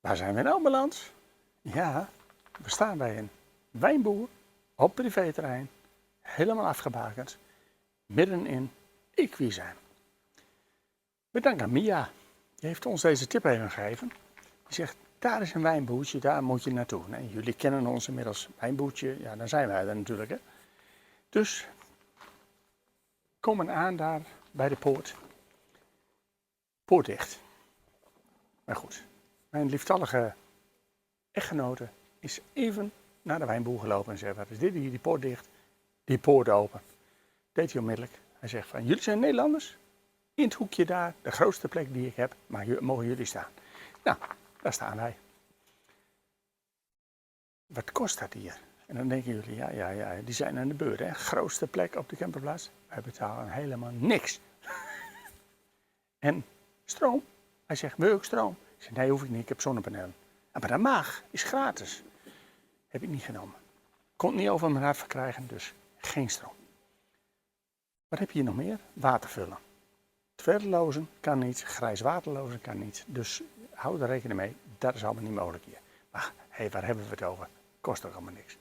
Waar zijn we nou beland? Ja, we staan bij een wijnboer op privéterrein, helemaal afgebakend, midden in Ekwezijn. Bedankt aan Mia, die heeft ons deze tip even gegeven. Die zegt, daar is een wijnboertje, daar moet je naartoe. Nee, jullie kennen ons inmiddels, wijnboertje, ja, dan zijn wij er natuurlijk. Hè. Dus, komen aan daar bij de poort. Poort dicht. Maar goed, mijn lieftallige echtgenote is even naar de wijnboer gelopen en zei, wat is dit hier, die poort dicht, die poort open. Deed hij onmiddellijk. Hij zegt van, jullie zijn Nederlanders? In het hoekje daar, de grootste plek die ik heb, maar mogen jullie staan. Nou, daar staan wij. Wat kost dat hier? En dan denken jullie, ja, die zijn aan de beurt, hè? Grootste plek op de camperplaats. Wij betalen helemaal niks. En stroom? Hij zegt, wil je ook stroom? Ik zeg, nee, hoef ik niet, ik heb zonnepanelen. Ja, maar dat mag, is gratis. Heb ik niet genomen. Kon het niet over mijn hart verkrijgen, dus geen stroom. Wat heb je hier nog meer? Water vullen. Toiletlozen kan niet, grijs waterlozen kan niet. Dus hou er rekening mee, dat is allemaal niet mogelijk hier. Maar hey, waar hebben we het over? Kost ook allemaal niks.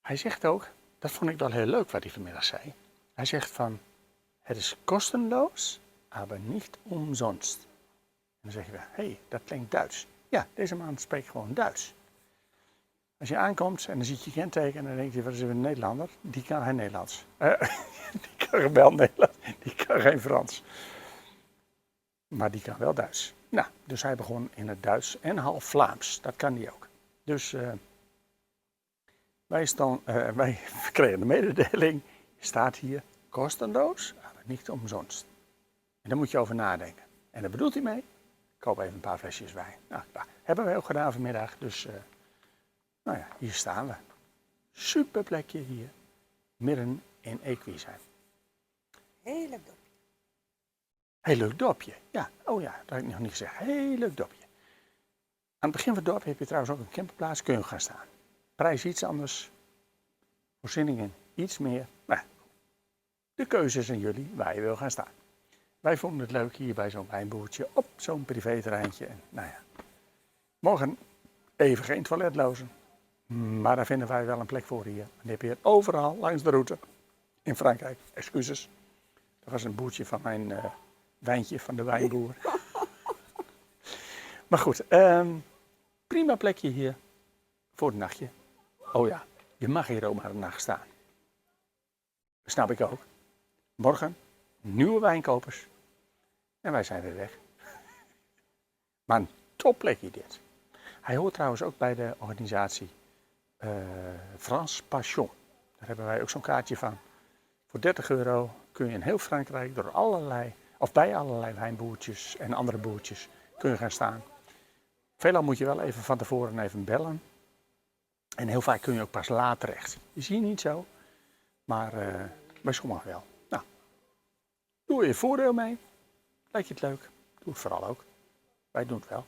Hij zegt ook, dat vond ik wel heel leuk wat hij vanmiddag zei. Hij zegt van, het is kostenloos, maar niet umsonst. En dan zeg je, hey, dat klinkt Duits. Ja, deze man spreekt gewoon Duits. Als je aankomt en dan ziet je kenteken en dan denk je, wat is een Nederlander? Die kan geen Nederlands. Die kan wel Nederlands, die kan geen Frans. Maar die kan wel Duits. Nou, dus hij begon in het Duits en half Vlaams. Dat kan hij ook. Dus wij kregen de mededeling, staat hier kostenloos, maar niet umsonst. En daar moet je over nadenken. En daar bedoelt hij mee, koop even een paar flesjes wijn. Nou, dat hebben wij ook gedaan vanmiddag, dus nou ja, hier staan we. Super plekje hier, midden in Ekwezijn. Heel leuk dorpje. Heel leuk dorpje, ja. Oh ja, dat heb ik nog niet gezegd. Heel leuk dorpje. Aan het begin van het dorp heb je trouwens ook een camperplaats, kun je gaan staan. Prijs iets anders, voorzieningen iets meer. Maar de keuze is aan jullie waar je wil gaan staan. Wij vonden het leuk hier bij zo'n wijnboertje op zo'n privéterreintje. En nou ja, morgen even geen toiletlozen. Maar daar vinden wij wel een plek voor hier. Die heb je overal langs de route. In Frankrijk, excuses. Dat was een boertje van mijn wijntje van de wijnboer. Maar goed, prima plekje hier voor het nachtje. Oh ja, je mag hier ook maar een nacht staan. Dat snap ik ook. Morgen, nieuwe wijnkopers. En wij zijn weer weg. Maar een topplekje dit. Hij hoort trouwens ook bij de organisatie France Passion. Daar hebben wij ook zo'n kaartje van. Voor €30 kun je in heel Frankrijk door bij allerlei wijnboertjes en andere boertjes kun je gaan staan. Veelal moet je wel even van tevoren even bellen. En heel vaak kun je ook pas laat terecht. Is hier niet zo, maar bij sommigen wel. Nou, doe er je voordeel mee. Lijkt je het leuk? Doe het vooral ook. Wij doen het wel.